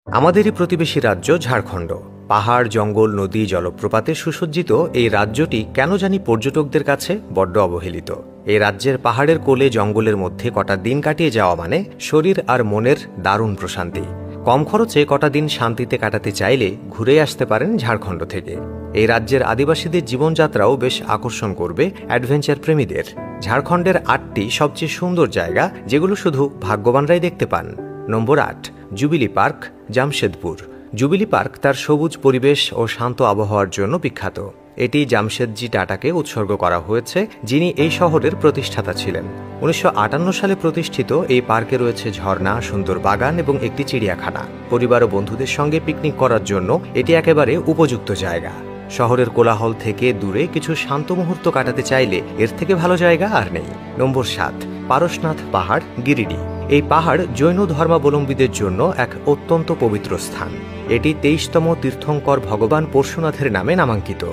আমাদেরই প্রতিবেশী রাজ্য ঝাড়খণ্ড। পাহাড়, জঙ্গল, নদী, জলপ্রপাতে সুসজ্জিত এই রাজ্যটি কেন জানি পর্যটকদের কাছে বড্ড অবহেলিত। এই রাজ্যের পাহাড়ের কোলে জঙ্গলের মধ্যে কটা দিন কাটিয়ে যাওয়া মানে শরীর আর মনের দারুণ প্রশান্তি। কম খরচে কটা দিন শান্তিতে কাটাতে চাইলে ঘুরে আসতে পারেন ঝাড়খণ্ড থেকে। এই রাজ্যের আদিবাসীদের জীবনযাত্রাও বেশ আকর্ষণ করবে অ্যাডভেঞ্চার প্রেমীদের। ঝাড়খণ্ডের 8টি সবচেয়ে সুন্দর জায়গা, যেগুলো শুধু ভাগ্যবানরাই দেখতে পান। নম্বর 8, jubilee park, Jamshedpur. Jubilee park তার সবুজ পরিবেশ ও শান্ত আবহাওয়ার জন্য বিখ্যাত। এটি জামশেদজি টাটাকে উৎসর্গ করা হয়েছে, যিনি এই শহরের প্রতিষ্ঠাতা ছিলেন। 1958 সালে প্রতিষ্ঠিত এই পার্কে রয়েছে ঝর্ণা, সুন্দর বাগান এবং একটি চিড়িয়াখানা। পরিবার ও বন্ধুদের সঙ্গে পিকনিক করার জন্য এটি একেবারে উপযুক্ত জায়গা। শহরের কোলাহল থেকে দূরে কিছু শান্ত মুহূর্ত কাটাতে চাইলে এর থেকে ভালো জায়গা আর নেই। নম্বর 7, পারশনাথ পাহাড়, গিরিডি। এই পাহাড় জৈন ধর্মাবলম্বীদের জন্য এক অত্যন্ত পবিত্র স্থান। এটি 23তম তীর্থঙ্কর ভগবান পরশুনাথের নামে নামাঙ্কিত।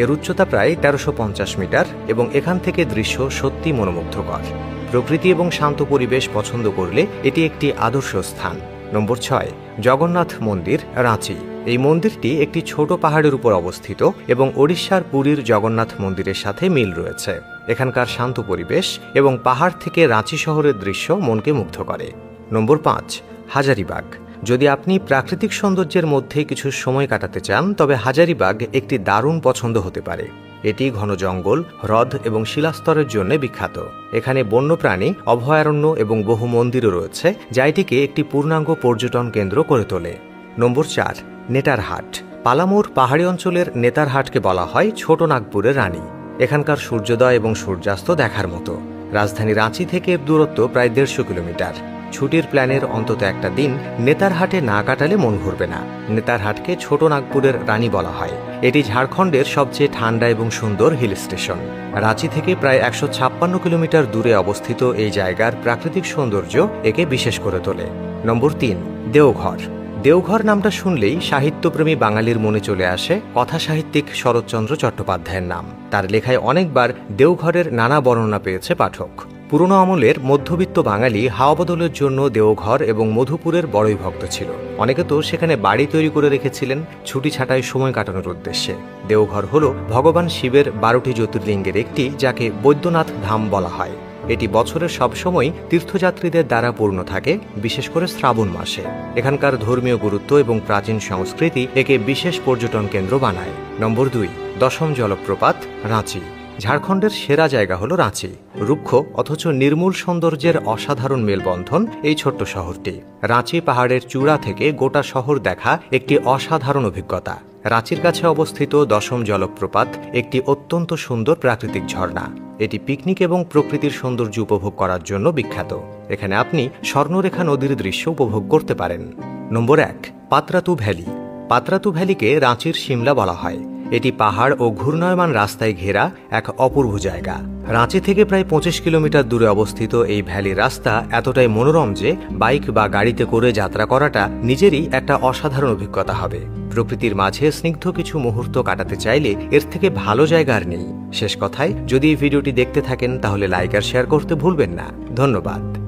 এর উচ্চতা প্রায় 1350 মিটার এবং এখান থেকে দৃশ্য সত্যি মনোমুগ্ধকর। প্রকৃতি এবং শান্ত পরিবেশ পছন্দ করলে এটি একটি আদর্শ স্থান। নম্বর 6, জগন্নাথ মন্দির, রাঁচি। এই মন্দিরটি একটি ছোট পাহাড়ের উপর অবস্থিত এবং ওড়িশার পুরীর জগন্নাথ মন্দিরের সাথে মিল রয়েছে। এখানকার শান্ত পরিবেশ এবং পাহাড় থেকে রাঁচি শহরের দৃশ্য মনকে মুগ্ধ করে। নম্বর 5, হাজারিবাগ। যদি আপনি প্রাকৃতিক সৌন্দর্যের মধ্যে কিছু সময় কাটাতে চান, তবে হাজারিবাগ একটি দারুণ পছন্দ হতে পারে। এটি ঘন জঙ্গল, হ্রদ এবং শিলাস্তরের জন্য বিখ্যাত। এখানে বন্যপ্রাণী অভয়ারণ্য এবং বহু মন্দিরও রয়েছে, যা এটিকে একটি পূর্ণাঙ্গ পর্যটন কেন্দ্র করে তোলে। নম্বর 4, নেতারহাট। পালামুর পাহাড়ি অঞ্চলের নেতারহাটকে বলা হয় ছোট নাগপুরের রানী। এখানকার সূর্যোদয় এবং সূর্যাস্ত দেখার মতো। রাজধানী রাঁচি থেকে এর দূরত্ব প্রায় 150 কিলোমিটার। ছুটির প্ল্যানের অন্তত একটা দিন নেতারহাটে না কাটালে মন ভরবে না। নেতারহাটকে ছোট নাগপুরের রানী বলা হয়। এটি ঝাড়খণ্ডের সবচেয়ে ঠান্ডা এবং সুন্দর হিল স্টেশন। রাঁচি থেকে প্রায় 156 কিলোমিটার দূরে অবস্থিত এই জায়গার প্রাকৃতিক সৌন্দর্য একে বিশেষ করে তোলে। নম্বর 3, দেওঘর। দেওঘর নামটা শুনলেই সাহিত্যপ্রেমী বাঙালির মনে চলে আসে কথা সাহিত্যিক শরৎচন্দ্র চট্টোপাধ্যায়ের নাম। তার লেখায় অনেকবার দেওঘরের নানা বর্ণনা পেয়েছে পাঠক। পুরনো আমলের মধ্যবিত্ত বাঙালি হাওয়া বদলের জন্য দেওঘর এবং মধুপুরের বড়ই ভক্ত ছিল। অনেকে তো সেখানে বাড়ি তৈরি করে রেখেছিলেন ছুটি ছাটায় সময় কাটানোর উদ্দেশ্যে। দেওঘর হল ভগবান শিবের 12টি জ্যোতির্লিঙ্গের একটি, যাকে বৈদ্যনাথ ধাম বলা হয়। এটি বছরের সবসময় তীর্থযাত্রীদের দ্বারা পূর্ণ থাকে, বিশেষ করে শ্রাবণ মাসে। এখানকার ধর্মীয় গুরুত্ব এবং প্রাচীন সংস্কৃতি একে বিশেষ পর্যটন কেন্দ্র বানায়। নম্বর 2, দশম জলপ্রপাত, রাঁচি। ঝাড়খণ্ডের সেরা জায়গা হলো রাঁচি। রুক্ষ অথচ নির্মূল সৌন্দর্যের অসাধারণ মেলবন্ধন এই ছোট্ট শহরটি। রাঁচি পাহাড়ের চূড়া থেকে গোটা শহর দেখা একটি অসাধারণ অভিজ্ঞতা। রাঁচির কাছে অবস্থিত দশম জলপ্রপাত একটি অত্যন্ত সুন্দর প্রাকৃতিক ঝর্ণা। এটি পিকনিক এবং প্রকৃতির সৌন্দর্য উপভোগ করার জন্য বিখ্যাত। এখানে আপনি স্বর্ণরেখা নদীর দৃশ্য উপভোগ করতে পারেন। নম্বর 1, পাতরাতু ভ্যালি। পাতরাতু ভ্যালিকে রাঁচির সিমলা বলা হয়। এটি পাহাড় ও ঘূর্ণায়মান রাস্তায় ঘেরা এক অপূর্ব জায়গা। রাঁচি থেকে প্রায় 25 কিলোমিটার দূরে অবস্থিত এই ভ্যালির রাস্তা এতটাই মনোরম যে বাইক বা গাড়িতে করে যাত্রা করাটা নিজেরই একটা অসাধারণ অভিজ্ঞতা হবে। প্রকৃতির মাঝে স্নিগ্ধ কিছু মুহূর্ত কাটাতে চাইলে এর থেকে ভালো জায়গা আর নেই। শেষ কথায়, যদি এই ভিডিওটি দেখতে থাকেন তাহলে লাইক আর শেয়ার করতে ভুলবেন না। ধন্যবাদ।